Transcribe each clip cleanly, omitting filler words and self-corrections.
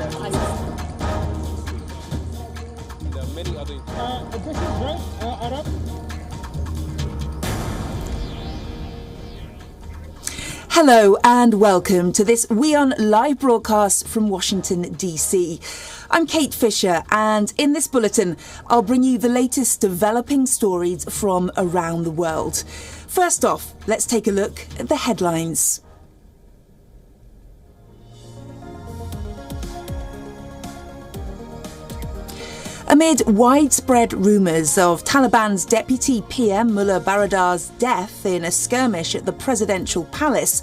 There are many other. This is right, Arab. Hello and welcome to this WION live broadcast from Washington, D.C. I'm Kate Fisher, and in this bulletin I'll bring you the latest developing stories from around the world. First off, let's take a look at the headlines. Amid widespread rumours of Taliban's deputy PM Mullah Baradar's death in a skirmish at the presidential palace,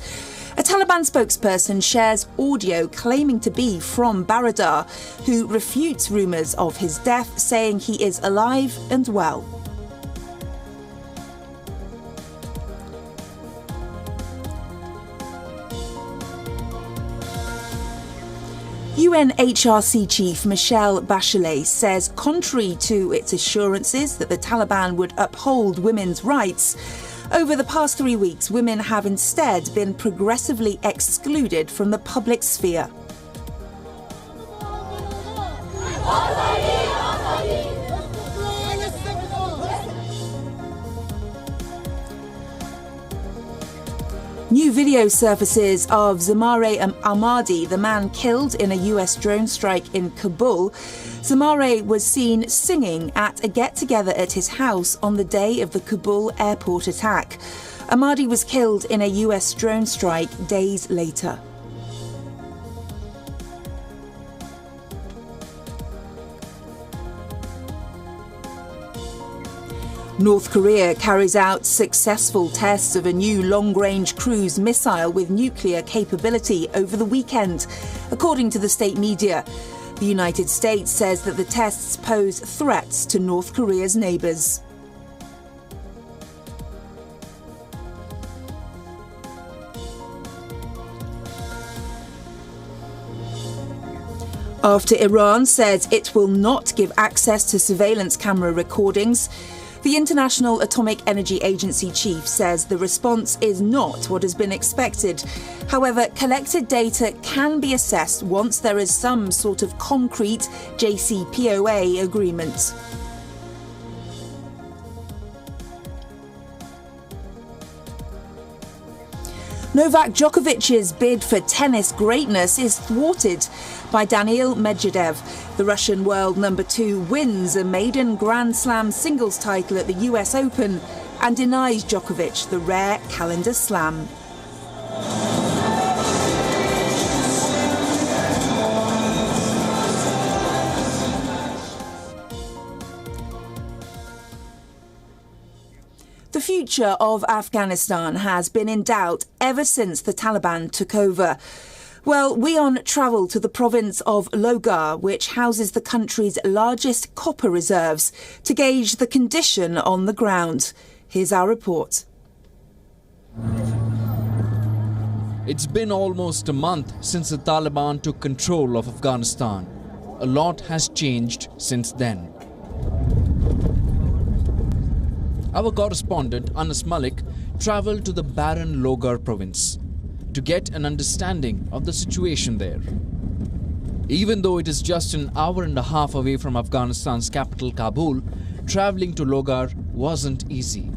a Taliban spokesperson shares audio claiming to be from Baradar, who refutes rumours of his death, saying he is alive and well. UNHRC Chief Michelle Bachelet says, contrary to its assurances that the Taliban would uphold women's rights, over the past 3 weeks, women have instead been progressively excluded from the public sphere. New video surfaces of Zamare Ahmadi, the man killed in a US drone strike in Kabul. Zamare was seen singing at a get-together at his house on the day of the Kabul airport attack. Ahmadi was killed in a US drone strike days later. North Korea carries out successful tests of a new long-range cruise missile with nuclear capability over the weekend, according to the state media. The United States says that the tests pose threats to North Korea's neighbours. After Iran says it will not give access to surveillance camera recordings, the International Atomic Energy Agency chief says the response is not what has been expected. However, collected data can be assessed once there is some sort of concrete JCPOA agreement. Novak Djokovic's bid for tennis greatness is thwarted by Daniil Medvedev. The Russian world number 2 wins a maiden Grand Slam singles title at the US Open and denies Djokovic the rare calendar slam. The future of Afghanistan has been in doubt ever since the Taliban took over. Well, WION travelled to the province of Logar, which houses the country's largest copper reserves, to gauge the condition on the ground. Here's our report. It's been almost a month since the Taliban took control of Afghanistan. A lot has changed since then. Our correspondent, Anas Malik, travelled to the barren Logar province to get an understanding of the situation there. Even though it is just an hour and a half away from Afghanistan's capital Kabul, travelling to Logar wasn't easy.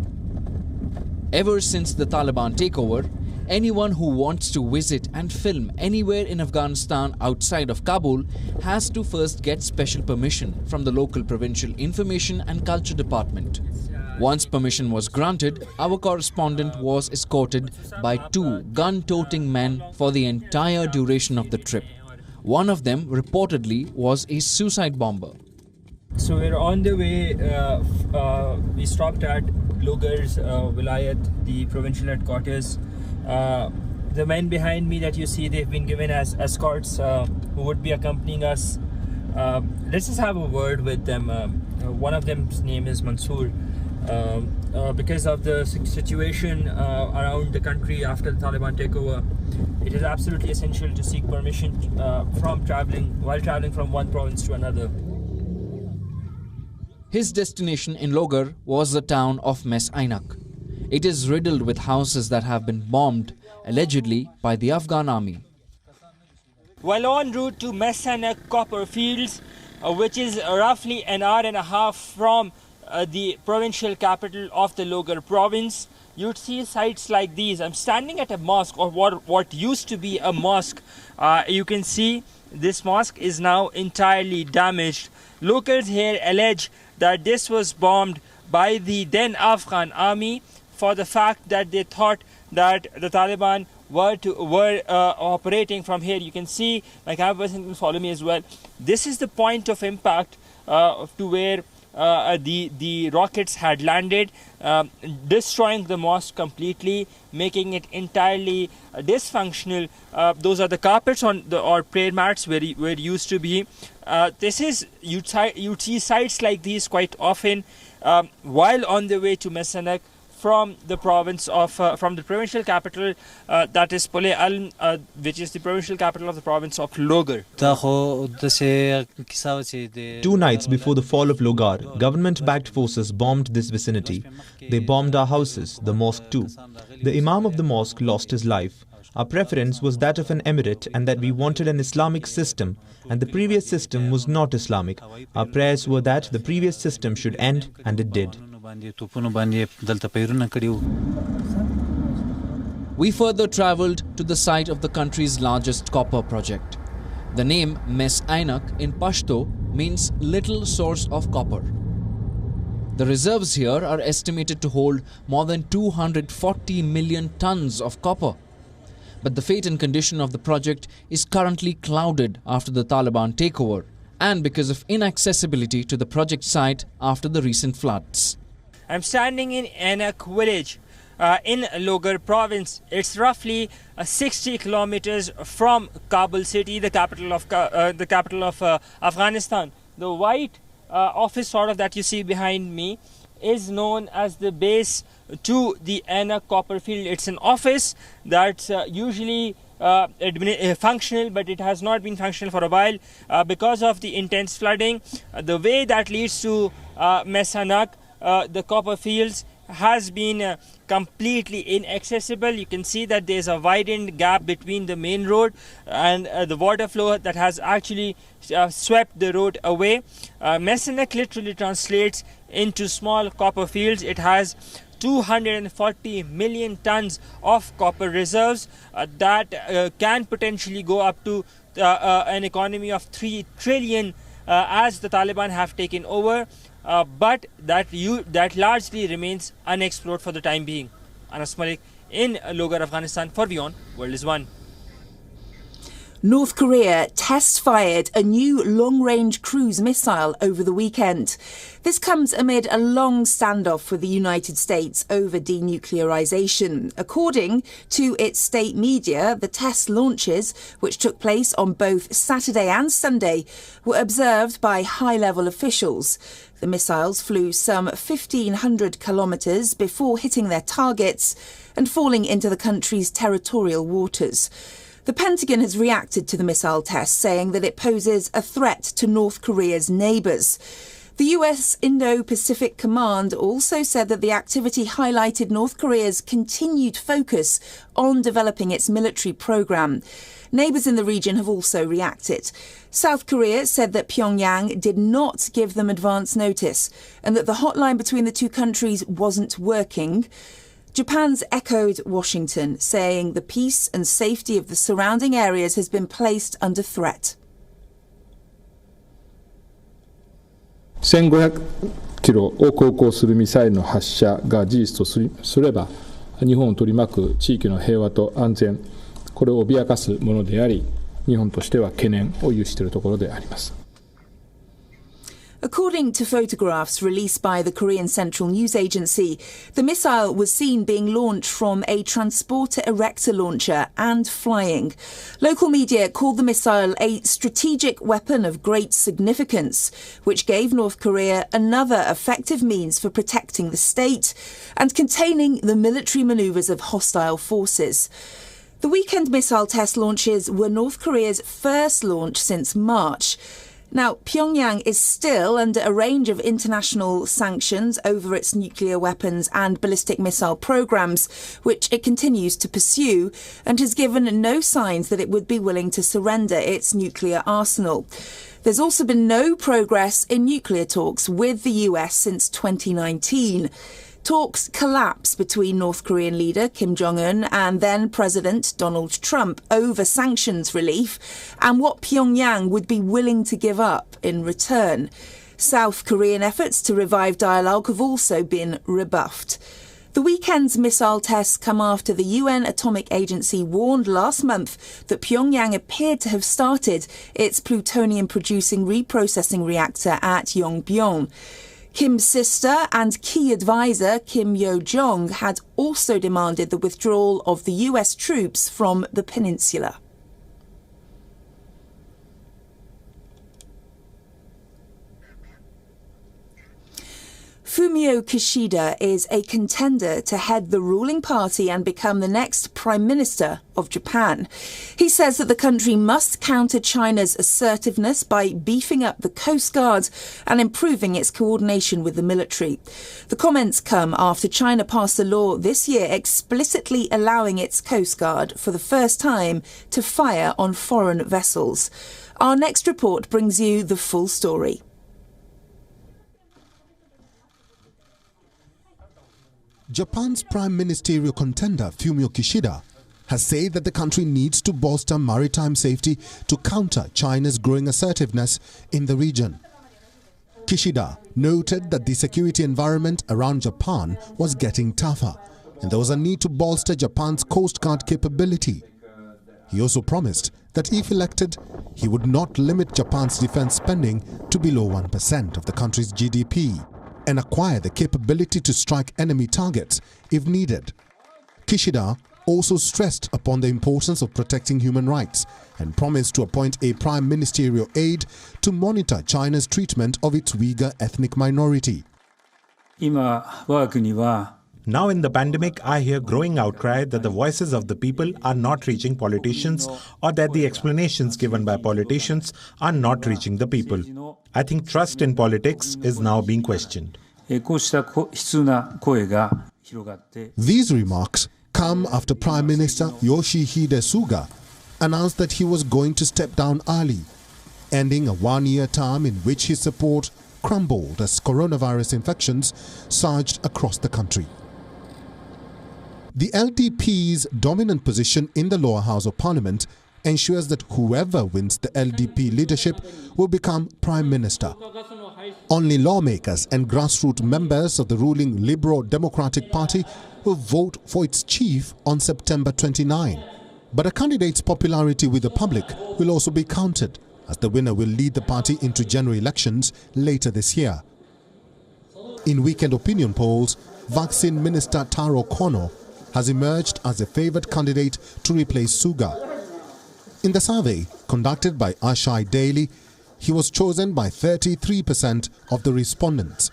Ever since the Taliban takeover, anyone who wants to visit and film anywhere in Afghanistan outside of Kabul has to first get special permission from the local Provincial Information and Culture Department. Once permission was granted, our correspondent was escorted by 2 gun-toting men for the entire duration of the trip. One of them reportedly was a suicide bomber. So we're on the way. We stopped at Logar's Vilayat, the provincial headquarters. The men behind me that you see, they've been given as escorts who would be accompanying us. Let's just have a word with them. One of them's name is Mansoor. Because of the situation around the country after the Taliban takeover, it is absolutely essential to seek permission while traveling from one province to another. His destination in Logar was the town of Mes Ainak. It is riddled with houses that have been bombed, allegedly by the Afghan army. While en route to Messanek copper fields, which is roughly an hour and a half from the provincial capital of the Logar province, you'd see sites like these. I'm standing at a mosque, or what used to be a mosque. You can see this mosque is now entirely damaged. Locals here allege that this was bombed by the then Afghan army for the fact that they thought that the Taliban were operating from here. You can see my camera person can follow me as well. This is the point of impact to where the rockets had landed, destroying the mosque completely, making it entirely dysfunctional. Those are the carpets or prayer mats where it used to be. This is you'd see sites like these quite often while on the way to Messanek from the province of from the provincial capital, that is Pole Alm, which is the provincial capital of the province of Logar. 2 nights before the fall of Logar, government-backed forces bombed this vicinity. They bombed our houses, the mosque too. The imam of the mosque lost his life. Our preference was that of an emirate and that we wanted an Islamic system, and the previous system was not Islamic. Our prayers were that the previous system should end, and it did. We further travelled to the site of the country's largest copper project. The name Mes Ainak in Pashto means little source of copper. The reserves here are estimated to hold more than 240 million tons of copper. But the fate and condition of the project is currently clouded after the Taliban takeover and because of inaccessibility to the project site after the recent floods. I'm standing in Ainak village in Logar province. It's roughly 60 kilometers from Kabul city, the capital of Afghanistan. The white office sort of that you see behind me is known as the base to the Ainak copper field. It's an office that's usually functional, but it has not been functional for a while because of the intense flooding. The way that leads to Messanek, the copper fields, has been completely inaccessible. You can see that there's a widened gap between the main road and the water flow that has actually swept the road away. Messanek literally translates into small copper fields. It has 240 million tons of copper reserves that can potentially go up to an economy of 3 trillion as the Taliban have taken over. But that largely remains unexplored for the time being. Anas Malik in Logar, Afghanistan for WION World is One. North Korea test-fired a new long-range cruise missile over the weekend. This comes amid a long standoff with the United States over denuclearization. According to its state media, the test launches, which took place on both Saturday and Sunday, were observed by high-level officials. The missiles flew some 1,500 kilometres before hitting their targets and falling into the country's territorial waters. The Pentagon has reacted to the missile test, saying that it poses a threat to North Korea's neighbours. The US Indo-Pacific Command also said that the activity highlighted North Korea's continued focus on developing its military programme. Neighbours in the region have also reacted. South Korea said that Pyongyang did not give them advance notice and that the hotline between the two countries wasn't working. Japan's echoed Washington, saying the peace and safety of the surrounding areas has been placed under threat. 1500キロを航行するミサイルの発射が事実とすれば、日本を取り巻く地域の平和と安全、これを脅かすものであり、日本としては懸念を有しているところであります。According to photographs released by the Korean Central News Agency, the missile was seen being launched from a transporter erector launcher and flying. Local media called the missile a strategic weapon of great significance, which gave North Korea another effective means for protecting the state and containing the military manoeuvres of hostile forces. The weekend missile test launches were North Korea's first launch since March. Now, Pyongyang is still under a range of international sanctions over its nuclear weapons and ballistic missile programs, which it continues to pursue, and has given no signs that it would be willing to surrender its nuclear arsenal. There's also been no progress in nuclear talks with the US since 2019. Talks collapsed between North Korean leader Kim Jong-un and then President Donald Trump over sanctions relief and what Pyongyang would be willing to give up in return. South Korean efforts to revive dialogue have also been rebuffed. The weekend's missile tests come after the UN Atomic Agency warned last month that Pyongyang appeared to have started its plutonium-producing reprocessing reactor at Yongbyon. Kim's sister and key advisor Kim Yo-jong had also demanded the withdrawal of the US troops from the peninsula. Fumio Kishida is a contender to head the ruling party and become the next Prime Minister of Japan. He says that the country must counter China's assertiveness by beefing up the Coast Guard and improving its coordination with the military. The comments come after China passed a law this year explicitly allowing its Coast Guard for the first time to fire on foreign vessels. Our next report brings you the full story. Japan's prime ministerial contender Fumio Kishida has said that the country needs to bolster maritime safety to counter China's growing assertiveness in the region. Kishida noted that the security environment around Japan was getting tougher and there was a need to bolster Japan's Coast Guard capability. He also promised that if elected, he would not limit Japan's defense spending to below 1% of the country's GDP. And acquire the capability to strike enemy targets if needed. Kishida also stressed upon the importance of protecting human rights and promised to appoint a prime ministerial aide to monitor China's treatment of its Uyghur ethnic minority. Now in the pandemic, I hear growing outcry that the voices of the people are not reaching politicians or that the explanations given by politicians are not reaching the people. I think trust in politics is now being questioned. These remarks come after Prime Minister Yoshihide Suga announced that he was going to step down early, ending a one-year term in which his support crumbled as coronavirus infections surged across the country. The LDP's dominant position in the lower house of parliament ensures that whoever wins the LDP leadership will become prime minister. Only lawmakers and grassroots members of the ruling Liberal Democratic Party will vote for its chief on September 29. But a candidate's popularity with the public will also be counted, as the winner will lead the party into general elections later this year. In weekend opinion polls, Vaccine Minister Taro Kono has emerged as a favoured candidate to replace Suga. In the survey conducted by Ashai Daily, he was chosen by 33% of the respondents,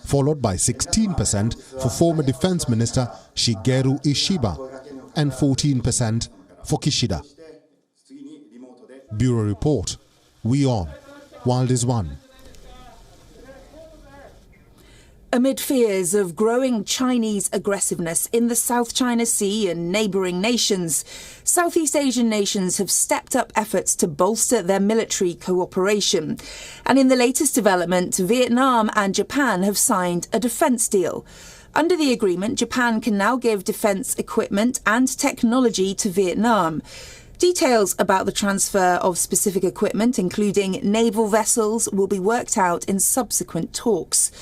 followed by 16% for former Defence Minister Shigeru Ishiba and 14% for Kishida. Bureau Report. WION. World is One. Amid fears of growing Chinese aggressiveness in the South China Sea and neighbouring nations, Southeast Asian nations have stepped up efforts to bolster their military cooperation. And in the latest development, Vietnam and Japan have signed a defence deal. Under the agreement, Japan can now give defence equipment and technology to Vietnam. Details about the transfer of specific equipment, including naval vessels, will be worked out in subsequent talks.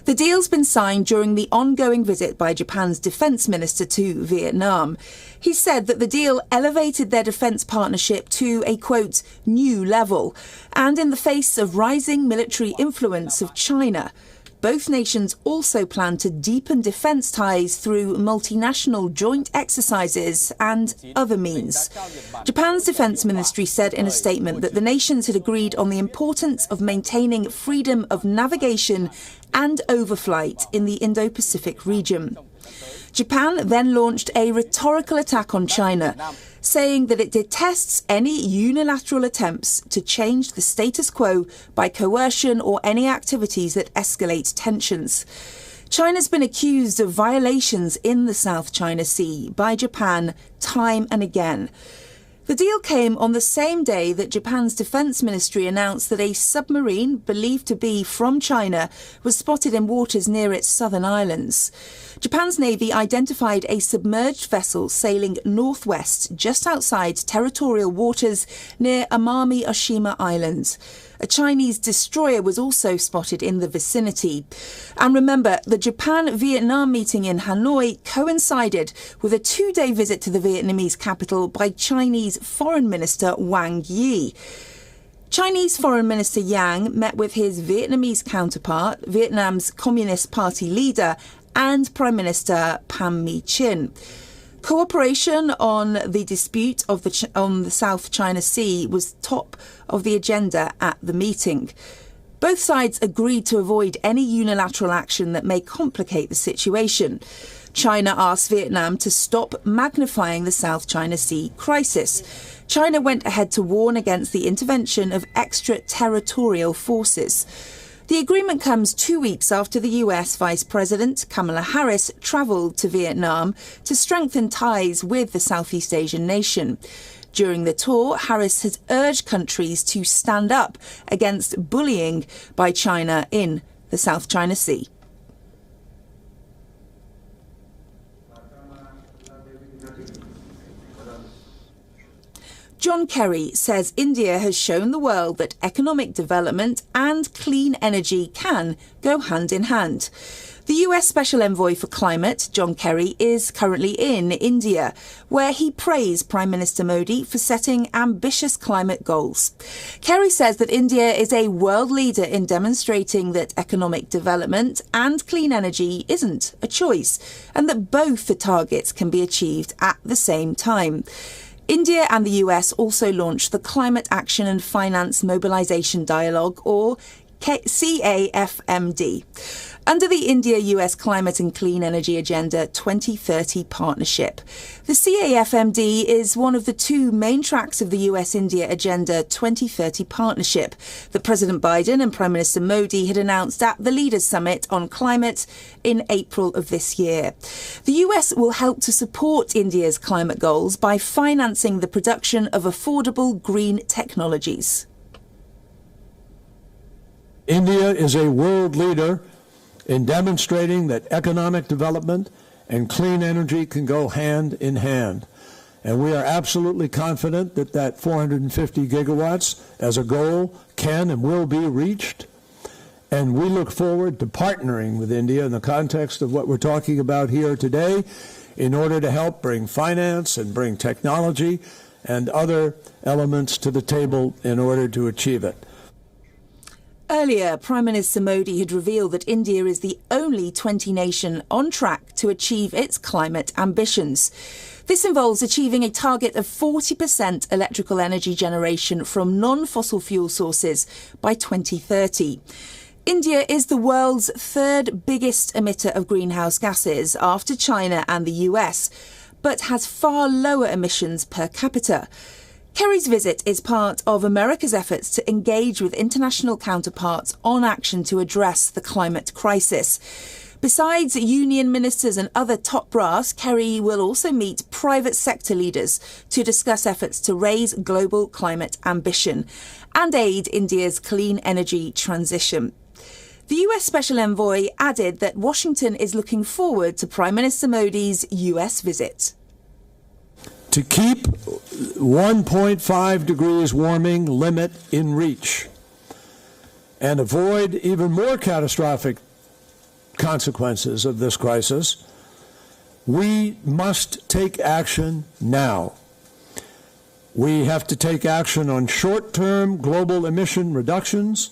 The deal's been signed during the ongoing visit by Japan's defence minister to Vietnam. He said that the deal elevated their defence partnership to a, quote, new level, and in the face of rising military influence of China. Both nations also plan to deepen defence ties through multinational joint exercises and other means. Japan's defence ministry said in a statement that the nations had agreed on the importance of maintaining freedom of navigation and overflight in the Indo-Pacific region. Japan then launched a rhetorical attack on China, saying that it detests any unilateral attempts to change the status quo by coercion or any activities that escalate tensions. China's been accused of violations in the South China Sea by Japan time and again. The deal came on the same day that Japan's defence ministry announced that a submarine believed to be from China was spotted in waters near its southern islands. Japan's navy identified a submerged vessel sailing northwest just outside territorial waters near Amami Oshima Island. A Chinese destroyer was also spotted in the vicinity. And remember, the Japan-Vietnam meeting in Hanoi coincided with a two-day visit to the Vietnamese capital by Chinese Foreign Minister Wang Yi. Chinese Foreign Minister Yang met with his Vietnamese counterpart, Vietnam's Communist Party leader, and Prime Minister Pham Minh Chinh. Cooperation on the dispute on the South China Sea was top of the agenda at the meeting. Both sides agreed to avoid any unilateral action that may complicate the situation. China asked Vietnam to stop magnifying the South China Sea crisis. China went ahead to warn against the intervention of extraterritorial forces. The agreement comes 2 weeks after the US Vice President Kamala Harris travelled to Vietnam to strengthen ties with the Southeast Asian nation. During the tour, Harris has urged countries to stand up against bullying by China in the South China Sea. John Kerry says India has shown the world that economic development and clean energy can go hand in hand. The US Special Envoy for Climate, John Kerry, is currently in India, where he praised Prime Minister Modi for setting ambitious climate goals. Kerry says that India is a world leader in demonstrating that economic development and clean energy isn't a choice, and that both the targets can be achieved at the same time. India and the US also launched the Climate Action and Finance Mobilization Dialogue, or CAFMD, under the India-US Climate and Clean Energy Agenda 2030 partnership. The CAFMD is one of the two main tracks of the US-India Agenda 2030 partnership that President Biden and Prime Minister Modi had announced at the Leaders' Summit on Climate in April of this year. The US will help to support India's climate goals by financing the production of affordable green technologies. India is a world leader in demonstrating that economic development and clean energy can go hand in hand. And we are absolutely confident that that 450 gigawatts as a goal can and will be reached. And we look forward to partnering with India in the context of what we're talking about here today in order to help bring finance and bring technology and other elements to the table in order to achieve it. Earlier, Prime Minister Modi had revealed that India is the only 20 nation on track to achieve its climate ambitions. This involves achieving a target of 40% electrical energy generation from non-fossil fuel sources by 2030. India is the world's third biggest emitter of greenhouse gases after China and the US, but has far lower emissions per capita. Kerry's visit is part of America's efforts to engage with international counterparts on action to address the climate crisis. Besides union ministers and other top brass, Kerry will also meet private sector leaders to discuss efforts to raise global climate ambition and aid India's clean energy transition. The US Special Envoy added that Washington is looking forward to Prime Minister Modi's US visit. To keep 1.5 degrees warming limit in reach and avoid even more catastrophic consequences of this crisis, we must take action now. We have to take action on short-term global emission reductions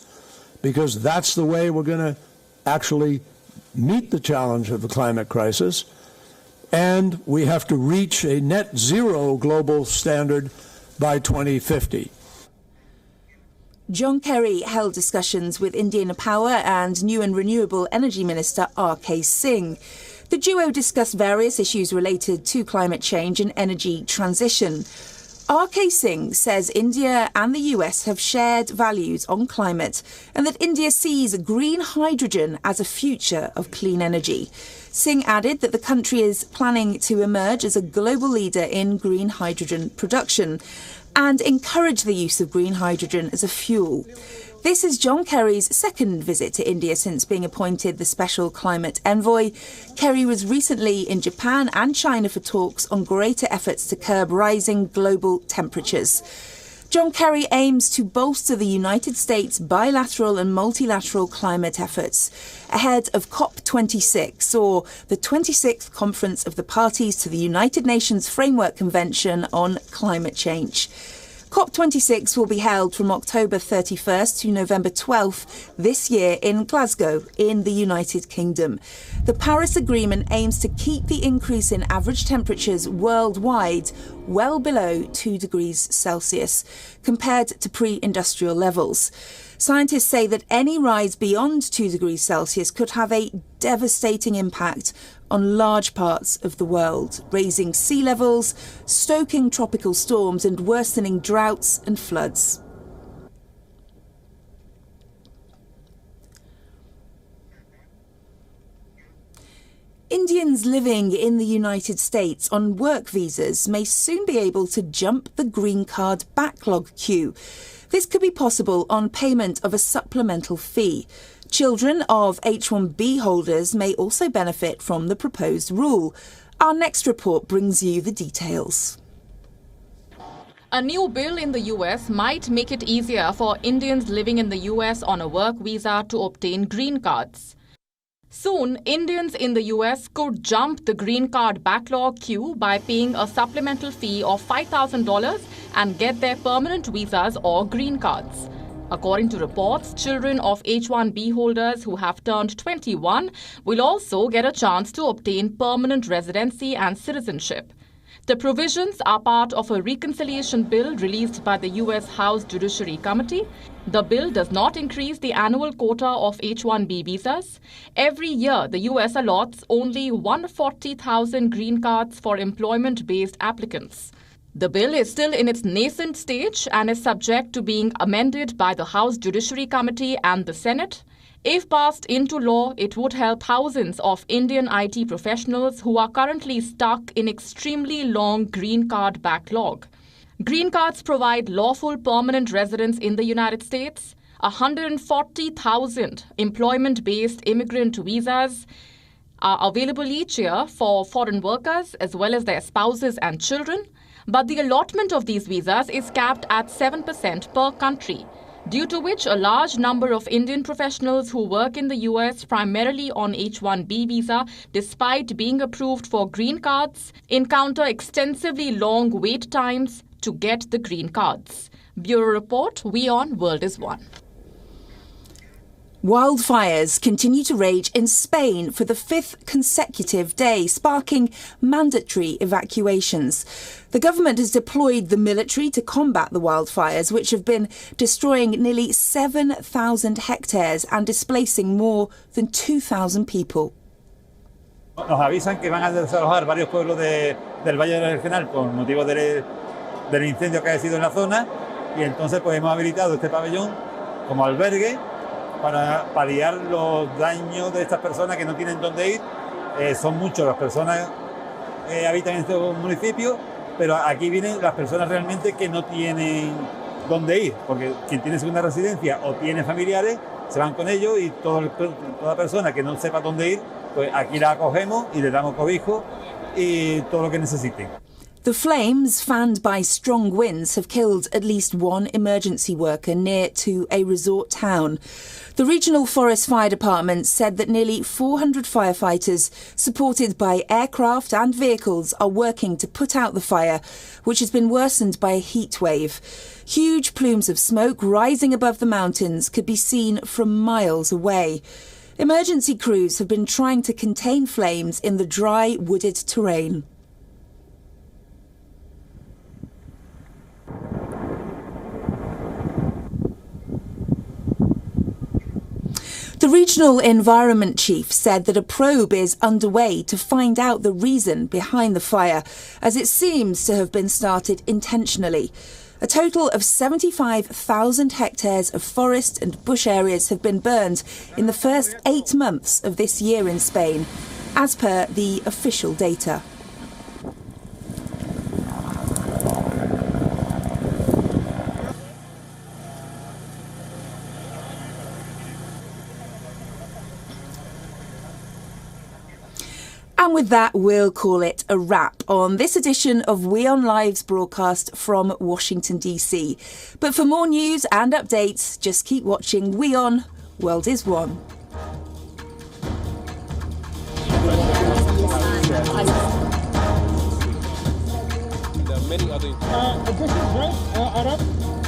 because that's the way we're going to actually meet the challenge of the climate crisis. And we have to reach a net zero global standard by 2050. John Kerry held discussions with Indian Power and New and Renewable Energy Minister R.K. Singh. The duo discussed various issues related to climate change and energy transition. R.K. Singh says India and the US have shared values on climate and that India sees green hydrogen as a future of clean energy. Singh added that the country is planning to emerge as a global leader in green hydrogen production and encourage the use of green hydrogen as a fuel. This is John Kerry's second visit to India since being appointed the Special Climate Envoy. Kerry was recently in Japan and China for talks on greater efforts to curb rising global temperatures. John Kerry aims to bolster the United States' bilateral and multilateral climate efforts ahead of COP26, or the 26th Conference of the Parties to the United Nations Framework Convention on Climate Change. COP26 will be held from October 31st to November 12th this year in Glasgow, in the United Kingdom. The Paris Agreement aims to keep the increase in average temperatures worldwide well below 2 degrees Celsius, compared to pre-industrial levels. Scientists say that any rise beyond 2 degrees Celsius could have a devastating impact on large parts of the world, raising sea levels, stoking tropical storms and worsening droughts and floods. Indians living in the United States on work visas may soon be able to jump the green card backlog queue. This could be possible on payment of a supplemental fee. Children of H-1B holders may also benefit from the proposed rule. Our next report brings you the details. A new bill in the US might make it easier for Indians living in the US on a work visa to obtain green cards. Soon, Indians in the US could jump the green card backlog queue by paying a supplemental fee of $5,000 and get their permanent visas or green cards. According to reports, children of H-1B holders who have turned 21 will also get a chance to obtain permanent residency and citizenship. The provisions are part of a reconciliation bill released by the U.S. House Judiciary Committee. The bill does not increase the annual quota of H-1B visas. Every year, the U.S. allots only 140,000 green cards for employment-based applicants. The bill is still in its nascent stage and is subject to being amended by the House Judiciary Committee and the Senate. If passed into law, it would help thousands of Indian IT professionals who are currently stuck in extremely long green card backlog. Green cards provide lawful permanent residence in the United States. 140,000 employment-based immigrant visas are available each year for foreign workers as well as their spouses and children. But the allotment of these visas is capped at 7% per country, due to which a large number of Indian professionals who work in the US primarily on H-1B visa, despite being approved for green cards, encounter extensively long wait times to get the green cards. Bureau Report, WION World is One. Wildfires continue to rage in Spain for the 5th consecutive day, sparking mandatory evacuations. The government has deployed the military to combat the wildfires, which have been destroying nearly 7,000 hectares and displacing more than 2,000 people. Nos avisan que van a desalojar varios pueblos del Valle del Regional con motivo del incendio que ha sido en la zona, y entonces pues hemos habilitado este pabellón como albergue para paliar los daños de estas personas que no tienen dónde ir. Son muchas las personas que habitan en este municipio, pero aquí vienen las personas realmente que no tienen dónde ir, porque quien tiene segunda residencia o tiene familiares se van con ellos, y toda persona que no sepa dónde ir, pues aquí la acogemos y le damos cobijo y todo lo que necesiten. The flames, fanned by strong winds, have killed at least one emergency worker near to a resort town. The Regional Forest Fire Department said that nearly 400 firefighters, supported by aircraft and vehicles, are working to put out the fire, which has been worsened by a heat wave. Huge plumes of smoke rising above the mountains could be seen from miles away. Emergency crews have been trying to contain flames in the dry, wooded terrain. The regional environment chief said that a probe is underway to find out the reason behind the fire, as it seems to have been started intentionally. A total of 75,000 hectares of forest and bush areas have been burned in the first 8 months of this year in Spain, as per the official data. And with that, we'll call it a wrap on this edition of WION Live's broadcast from Washington, D.C. But for more news and updates, just keep watching WION World is One. This is right, Arab.